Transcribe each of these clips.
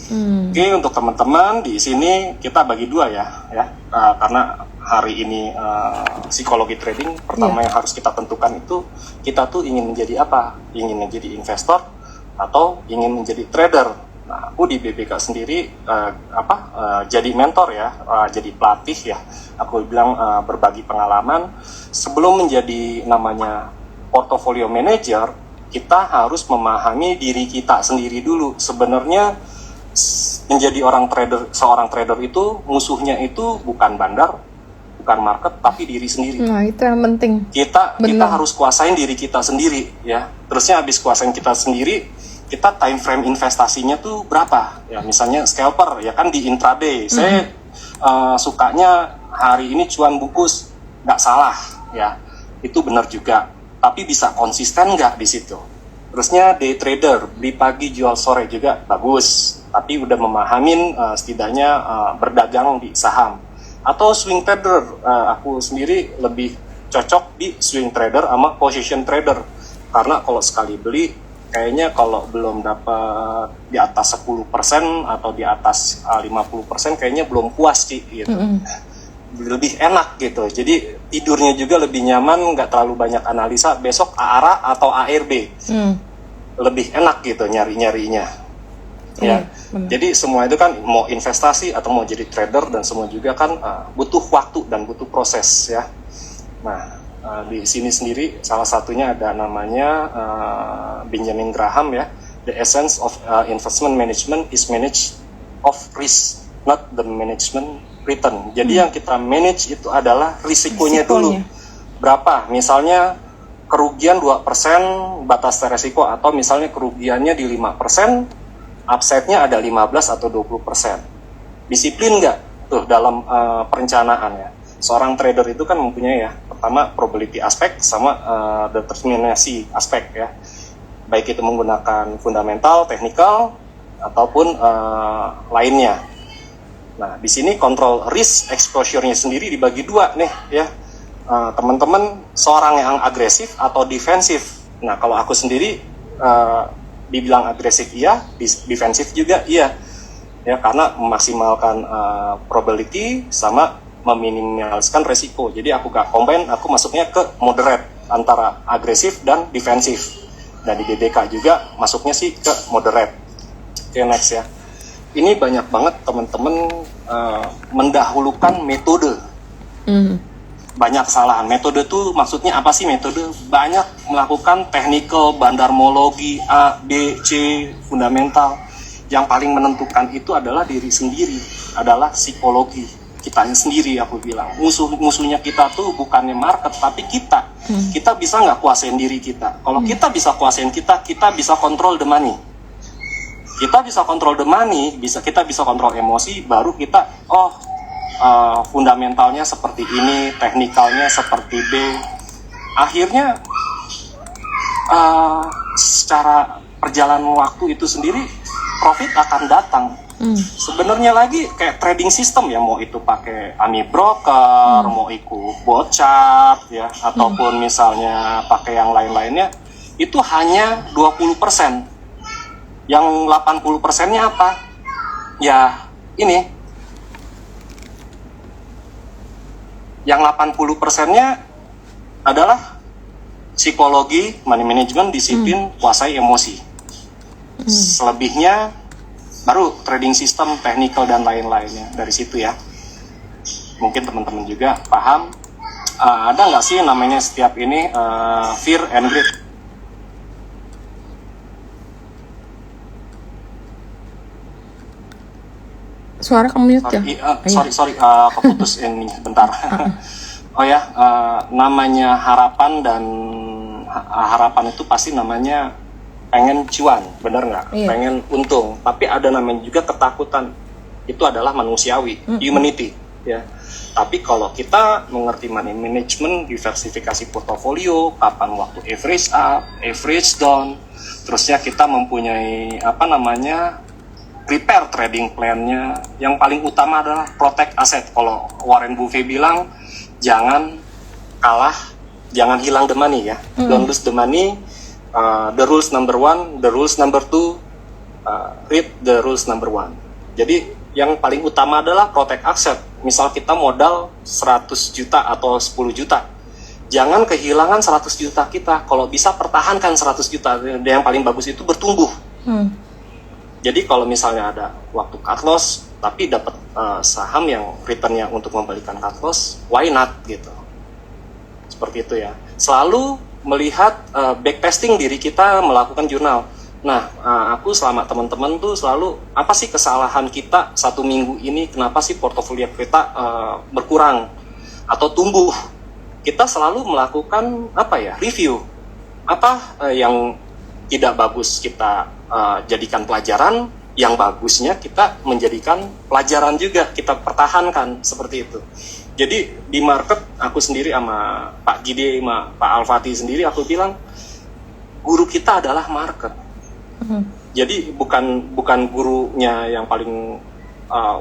Oke, untuk teman-teman di sini kita bagi dua ya. Karena hari ini psikologi trading pertama yang harus kita tentukan itu kita tuh ingin menjadi apa? Ingin menjadi investor atau ingin menjadi trader. Nah, aku di BBK sendiri jadi mentor ya, jadi pelatih ya. Aku bilang berbagi pengalaman sebelum menjadi namanya portfolio manager, kita harus memahami diri kita sendiri dulu. Sebenarnya menjadi seorang trader itu musuhnya itu bukan bandar, bukan market, tapi diri sendiri. Nah, itu yang penting. Kita harus kuasain diri kita sendiri ya. Terusnya habis kuasain kita sendiri, kita time frame investasinya tuh berapa? Ya misalnya scalper ya kan di intraday. Saya sukanya hari ini cuan bungkus, nggak salah ya. Itu benar juga. Tapi bisa konsisten nggak di situ? Terusnya day trader, beli pagi jual sore juga bagus, tapi udah memahamin setidaknya berdagang di saham. Atau swing trader, aku sendiri lebih cocok di swing trader sama position trader. Karena kalau sekali beli, kayaknya kalau belum dapat di atas 10% atau di atas 50% kayaknya belum puas sih gitu. Lebih enak gitu, jadi tidurnya juga lebih nyaman, nggak terlalu banyak analisa, besok ARA atau ARB lebih enak gitu nyarinya ya. Jadi semua itu kan mau investasi atau mau jadi trader dan semua juga kan butuh waktu dan butuh proses ya. Nah di sini sendiri salah satunya ada namanya Benjamin Graham ya, the essence of investment management is manage of risk, not the management return. Jadi yang kita manage itu adalah risikonya dulu. Berapa? Misalnya kerugian 2% batas resiko, atau misalnya kerugiannya di 5%, upside-nya ada 15 atau 20%. Disiplin nggak tuh dalam perencanaan ya? Seorang trader itu kan mempunyai ya, pertama probability aspek sama determinasi aspek ya. Baik itu menggunakan fundamental, teknikal, ataupun lainnya. Nah, di sini kontrol risk exposure-nya sendiri dibagi dua nih ya. Teman-teman, seorang yang agresif atau defensif. Nah, kalau aku sendiri dibilang agresif iya, defensif juga iya. Ya, karena memaksimalkan probability sama meminimaliskan resiko. Jadi aku gak combine, aku masuknya ke moderate antara agresif dan defensif. Dan di BBK juga masuknya sih ke moderate. Oke, next ya. Ini banyak banget teman-teman mendahulukan metode. Banyak kesalahan. Metode tuh maksudnya apa sih metode? Banyak melakukan technical, bandarmologi, A, B, C, fundamental. Yang paling menentukan itu adalah diri sendiri, adalah psikologi kitanya sendiri. Aku bilang musuhnya kita tuh bukannya market, tapi kita. Kita bisa nggak kuasain diri kita? Kalau kita bisa kuasain kita bisa kontrol the money. Kita bisa kontrol the money, kita bisa kontrol emosi, baru kita fundamentalnya seperti ini, teknikalnya seperti B. Akhirnya secara perjalanan waktu itu sendiri profit akan datang. Sebenarnya lagi kayak trading system ya, mau itu pakai AMI broker, mau ikut bot chart ya, ataupun misalnya pakai yang lain-lainnya, itu hanya 20%. Yang 80%-nya apa? Ya ini. Yang 80%-nya adalah psikologi, money management, disiplin, kuasai emosi. Selebihnya baru trading system, technical dan lain-lainnya. Dari situ ya. Mungkin teman-teman juga paham. Ada nggak sih namanya setiap ini fear and greed? Suara kamu mute ya? Sorry, keputus ini bentar. Oh ya, namanya harapan, dan harapan itu pasti namanya pengen cuan, bener nggak? Pengen untung. Tapi ada namanya juga ketakutan. Itu adalah manusiawi, humanity, ya. Tapi kalau kita mengerti money management, diversifikasi portofolio, kapan waktu average up, average down, terusnya kita mempunyai prepare trading plan-nya. Yang paling utama adalah protect aset. Kalau Warren Buffett bilang, jangan kalah, jangan hilang the money ya. Don't lose the money. The rules number 1, the rules number 2, read the rules number one. Jadi yang paling utama adalah protect asset. Misal kita modal 100 juta atau 10 juta, jangan kehilangan 100 juta kita. Kalau bisa pertahankan 100 juta. Dan yang paling bagus itu bertumbuh. Jadi kalau misalnya ada waktu cut loss, tapi dapat saham yang returnnya untuk membalikan cut loss, why not gitu. Seperti itu ya. Selalu melihat backtesting diri kita, melakukan jurnal. Nah, aku selama teman-teman tuh selalu, apa sih kesalahan kita 1 minggu ini, kenapa sih portofolio kita berkurang atau tumbuh? Kita selalu melakukan review. Apa yang tidak bagus kita jadikan pelajaran, yang bagusnya kita menjadikan pelajaran juga, kita pertahankan, seperti itu. Jadi di market, aku sendiri sama Pak Gide, sama Pak Alfati sendiri, aku bilang guru kita adalah market. Jadi bukan gurunya yang paling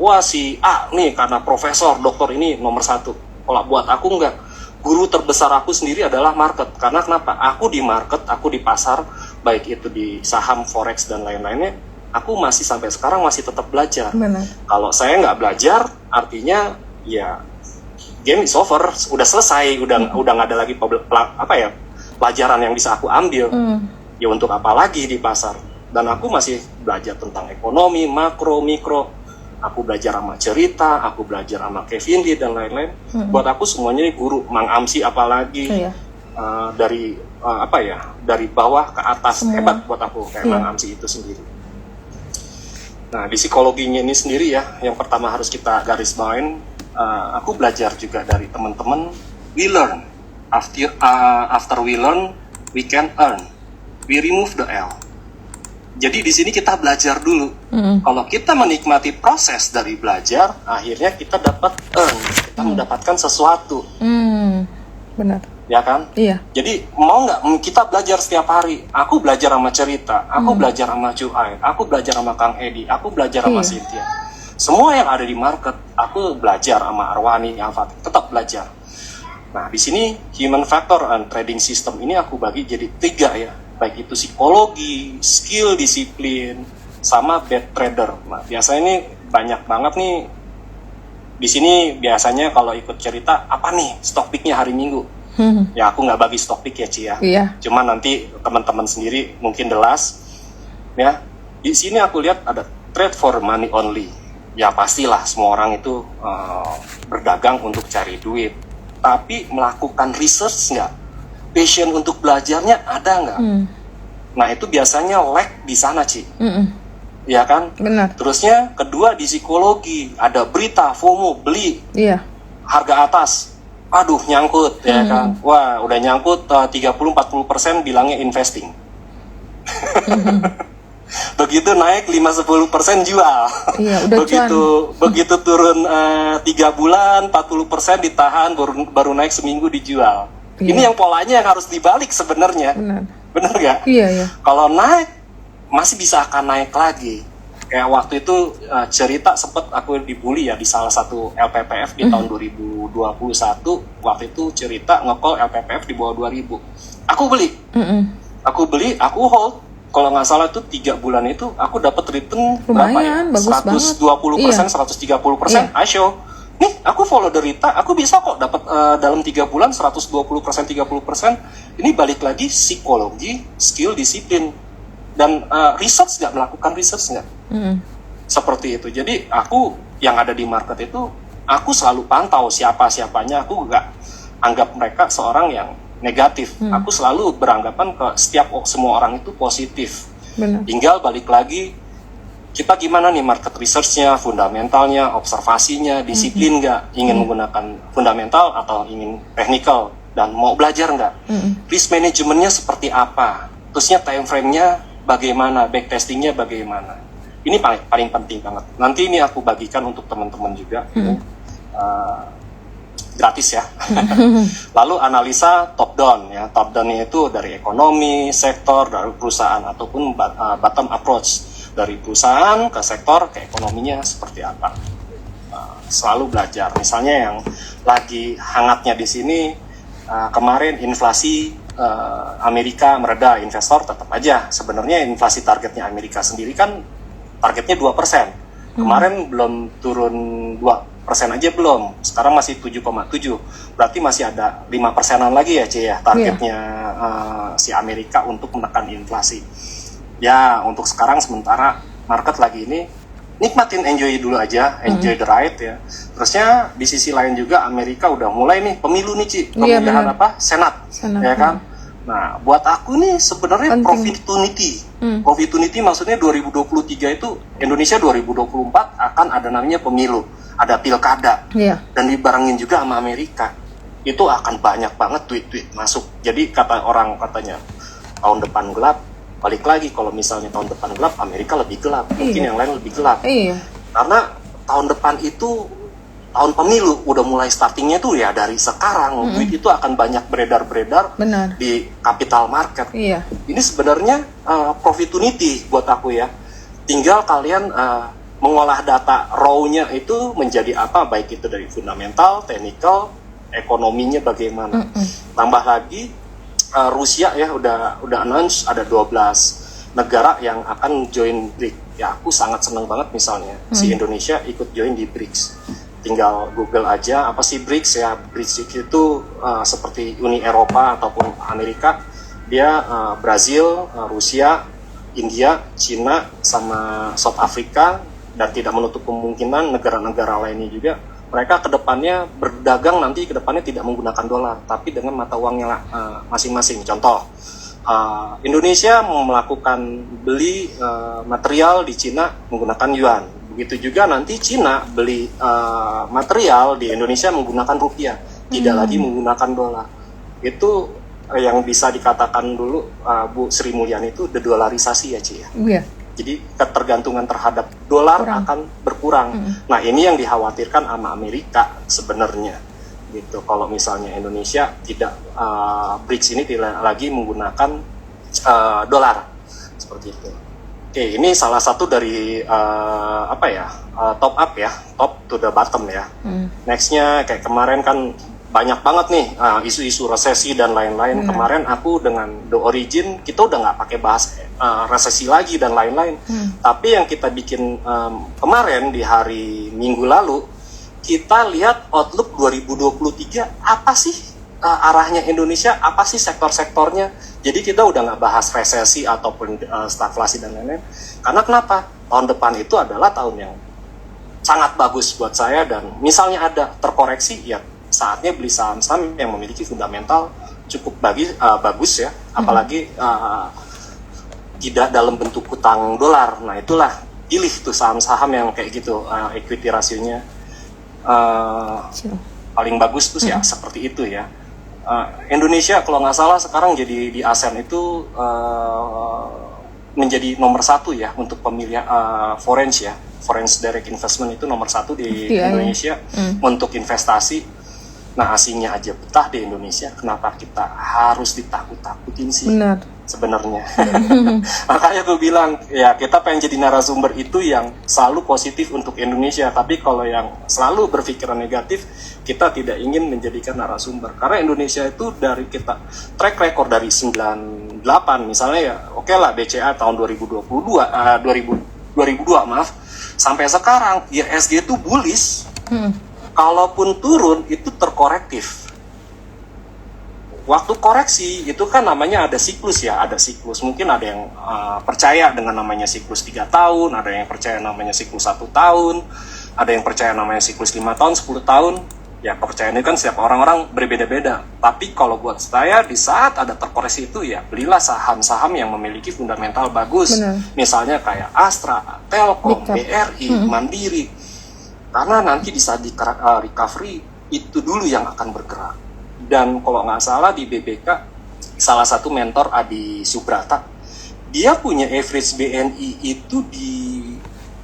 wah si A nih karena profesor, doktor ini nomor 1. Kalau buat aku enggak. Guru terbesar aku sendiri adalah market. Karena kenapa? Aku di market, aku di pasar, baik itu di saham, forex dan lain-lainnya, aku masih sampai sekarang masih tetap belajar. Benar. Kalau saya nggak belajar, artinya ya game is over, udah selesai, udah nggak ada lagi pelajaran yang bisa aku ambil. Ya untuk apa lagi di pasar? Dan aku masih belajar tentang ekonomi, makro, mikro. Aku belajar sama Cerita, aku belajar sama Kevin Lee dan lain-lain. Buat aku semuanya guru, Mang Amsi apalagi. Dari dari bawah ke atas. Semua. Hebat buat aku kayak Mang Amsi itu sendiri. Nah, di psikologinya ini sendiri ya, yang pertama harus kita garis bawain, aku belajar juga dari teman-teman. We learn. After we learn, we can earn. We remove the L. Jadi di sini kita belajar dulu. Kalau kita menikmati proses dari belajar, akhirnya kita dapat earn. Kita mendapatkan sesuatu. Benar. Ya kan? Iya. Jadi mau nggak kita belajar setiap hari? Aku belajar sama Cerita, aku belajar sama Cuai, aku belajar sama Kang Edi, aku belajar sama Cynthia. Semua yang ada di market, aku belajar sama Arwani, Alfat, tetap belajar. Nah, di sini human factor and trading system ini aku bagi jadi 3 ya. Baik itu psikologi, skill, disiplin, sama bad trader. Nah, biasanya ini banyak banget nih. Di sini biasanya kalau ikut Cerita, apa nih stock pick-nya hari Minggu? Ya aku nggak bagi stock pick ya Ci ya. Iya. Cuma nanti teman-teman sendiri mungkin the last. Ya, di sini aku lihat ada trade for money only. Ya pastilah semua orang itu berdagang untuk cari duit. Tapi melakukan research nggak? Passion untuk belajarnya ada nggak? Nah itu biasanya lag di sana Ci. Ya kan? Benar. Terusnya kedua di psikologi, ada berita FOMO beli. Iya. Harga atas. Aduh nyangkut ya kan. Wah, udah nyangkut 30-40% bilangnya investing. Begitu naik 5-10% jual. Iya, udah begitu turun 3 bulan 40% ditahan, baru naik seminggu dijual. Iya. Ini yang polanya yang harus dibalik sebenarnya. Benar nggak? Iya, iya. Kalau naik masih bisa akan naik lagi. Kayak waktu itu Cerita sempat aku dibully ya di salah satu LPPF di tahun 2021. Waktu itu Cerita nge-call LPPF di bawah 2000. Aku beli, aku hold. Kalau nggak salah itu 3 bulan itu aku dapat return lumayan, berapa ya? 120%, 130%. I show. Nih, aku follow Derita, aku bisa kok dapat dalam 3 bulan 120%, 30%. Ini balik lagi psikologi, skill, disiplin. Dan research nggak, melakukan research nggak? Seperti itu. Jadi aku yang ada di market itu, aku selalu pantau siapa-siapanya, aku nggak anggap mereka seorang yang negatif. Aku selalu beranggapan ke semua orang itu positif. Benar. Tinggal balik lagi, kita gimana nih market research-nya, fundamentalnya, observasinya, disiplin nggak? Ingin menggunakan fundamental atau ingin technical? Dan mau belajar nggak? Risk management-nya seperti apa? Terusnya time frame-nya bagaimana? Backtesting-nya bagaimana? Ini paling penting banget. Nanti ini aku bagikan untuk teman-teman juga. Gratis ya. Lalu analisa top down ya. Top down-nya itu dari ekonomi, sektor, dari perusahaan ataupun bottom approach dari perusahaan ke sektor ke ekonominya seperti apa. Selalu belajar. Misalnya yang lagi hangatnya di sini kemarin inflasi Amerika mereda, investor tetap aja. Sebenarnya inflasi targetnya Amerika sendiri kan targetnya 2%. Kemarin belum turun 2% aja belum. Sekarang masih 7,7. Berarti masih ada 5%-an lagi ya, ya targetnya si Amerika untuk menekan inflasi. Ya, untuk sekarang sementara market lagi ini nikmatin, enjoy dulu aja, enjoy the ride ya. Terusnya di sisi lain juga Amerika udah mulai nih pemilu nih Ci, pemilihan Senat, ya kan. Nah, buat aku nih sebenarnya opportunity maksudnya 2023 itu Indonesia 2024 akan ada namanya pemilu, ada pilkada, dan dibarengin juga sama Amerika. Itu akan banyak banget tweet-tweet masuk. Jadi kata orang katanya tahun depan gelap. Balik lagi, kalau misalnya tahun depan gelap, Amerika lebih gelap, mungkin yang lain lebih gelap. Karena tahun depan itu tahun pemilu, udah mulai startingnya tuh ya dari sekarang. Duit itu akan banyak beredar-beredar di capital market. Ini sebenarnya opportunity buat aku ya. Tinggal kalian mengolah data raw-nya itu menjadi apa, baik itu dari fundamental, technical, ekonominya bagaimana. Tambah lagi Rusia ya udah announce ada 12 negara yang akan join BRICS. Ya aku sangat senang banget misalnya si Indonesia ikut join di BRICS. Tinggal Google aja apa sih BRICS ya. BRICS itu seperti Uni Eropa ataupun Amerika. Dia Brazil, Rusia, India, Cina sama South Africa, dan tidak menutup kemungkinan negara-negara lainnya juga. Mereka kedepannya berdagang nanti kedepannya tidak menggunakan dolar, tapi dengan mata uangnya masing-masing. Contoh, Indonesia melakukan beli material di Cina menggunakan yuan. Begitu juga nanti Cina beli material di Indonesia menggunakan rupiah, tidak lagi menggunakan dolar. Itu yang bisa dikatakan dulu Bu Sri Mulyani itu dedolarisasi ya Ci ya. Jadi ketergantungan terhadap dolar akan berkurang. Nah ini yang dikhawatirkan sama Amerika sebenarnya. Gitu. Kalau misalnya Indonesia tidak BRICS ini tidak lagi menggunakan dolar seperti itu. Oke, ini salah satu dari top up ya, top to the bottom ya. Nextnya kayak kemarin kan banyak banget nih isu-isu resesi dan lain-lain. Kemarin aku dengan The Origin kita udah nggak pakai bahas resesi lagi dan lain-lain. Tapi yang kita bikin kemarin di hari Minggu lalu, kita lihat outlook 2023 apa sih arahnya Indonesia, apa sih sektor-sektornya. Jadi kita udah nggak bahas resesi ataupun stagflasi dan lain-lain. Karena kenapa? Tahun depan itu adalah tahun yang sangat bagus buat saya, dan misalnya ada terkoreksi ya saatnya beli saham-saham yang memiliki fundamental cukup bagus ya, apalagi tidak dalam bentuk hutang dolar. Nah itulah pilih tuh saham-saham yang kayak gitu, equity rasionya paling bagus tuh ya seperti itu ya. Indonesia kalau nggak salah sekarang jadi di ASEAN itu menjadi nomor 1 ya untuk pemilihan foreign direct investment itu nomor 1 di Indonesia untuk investasi. Nah asingnya aja betah di Indonesia, kenapa kita harus ditakut-takutin sih? Benar. Sebenarnya. Makanya gue bilang ya kita pengen jadi narasumber itu yang selalu positif untuk Indonesia, tapi kalau yang selalu berpikiran negatif kita tidak ingin menjadikan narasumber. Karena Indonesia itu dari kita track record dari 98 misalnya ya, oke lah BCA tahun 2002 maaf, sampai sekarang IHSG itu bullish. Kalaupun turun itu terkorektif. Waktu koreksi itu kan namanya ada siklus ya, ada siklus. Mungkin ada yang percaya dengan namanya siklus 3 tahun, ada yang percaya namanya siklus 1 tahun, ada yang percaya namanya siklus 5 tahun, 10 tahun. Ya kepercayaan itu kan setiap orang-orang berbeda-beda. Tapi kalau buat saya di saat ada terkoreksi itu ya belilah saham-saham yang memiliki fundamental bagus. Misalnya kayak Astra, Telkom, BRI, Mandiri. Karena nanti di saat recovery itu dulu yang akan bergerak. Dan kalau nggak salah di BBK salah satu mentor Adi Subrata, dia punya average BNI itu di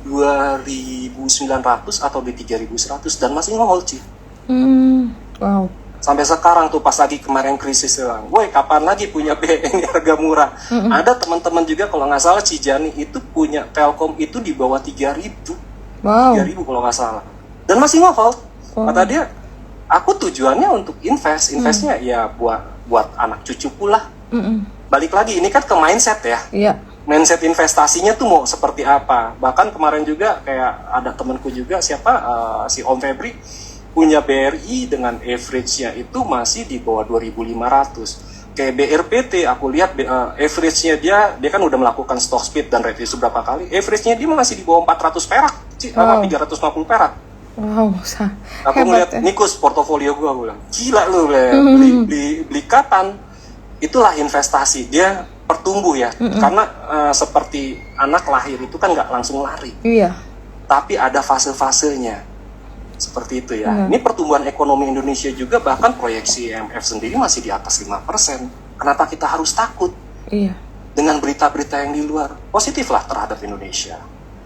2.900 atau di 3.100 dan masih nge-hold sih. Wow. Sampai sekarang tuh pas lagi kemarin krisis bilang, woi kapan lagi punya BNI harga murah. Ada teman-teman juga kalau nggak salah Cijani itu punya Telkom itu di bawah 3.000. 3.000 kalau nggak salah, dan masih nge-hold. Kata dia, aku tujuannya untuk investnya ya buat buat anak cucuku lah. Mm-mm. Balik lagi, ini kan ke mindset ya. Iya. Mindset investasinya tuh mau seperti apa. Bahkan kemarin juga kayak ada temanku juga, si Om Febri, punya BRI dengan average-nya itu masih di bawah 2.500. Kayak BRPT, aku lihat average-nya dia kan udah melakukan stock split dan review berapa kali. Average-nya dia masih di bawah 400 perak, sama 350 perak. Wow, Aku hebat ngeliat, ya. Nikus portofolio gue bilang, gila lu, beli kapan? Itulah investasi, dia pertumbuh ya. Karena seperti anak lahir itu kan nggak langsung lari, Iya. tapi ada fase-fasenya. Seperti itu ya. Ini pertumbuhan ekonomi Indonesia juga, bahkan proyeksi IMF sendiri masih di atas 5%. Kenapa kita harus takut Iya. dengan berita-berita yang di luar? Positif lah terhadap Indonesia.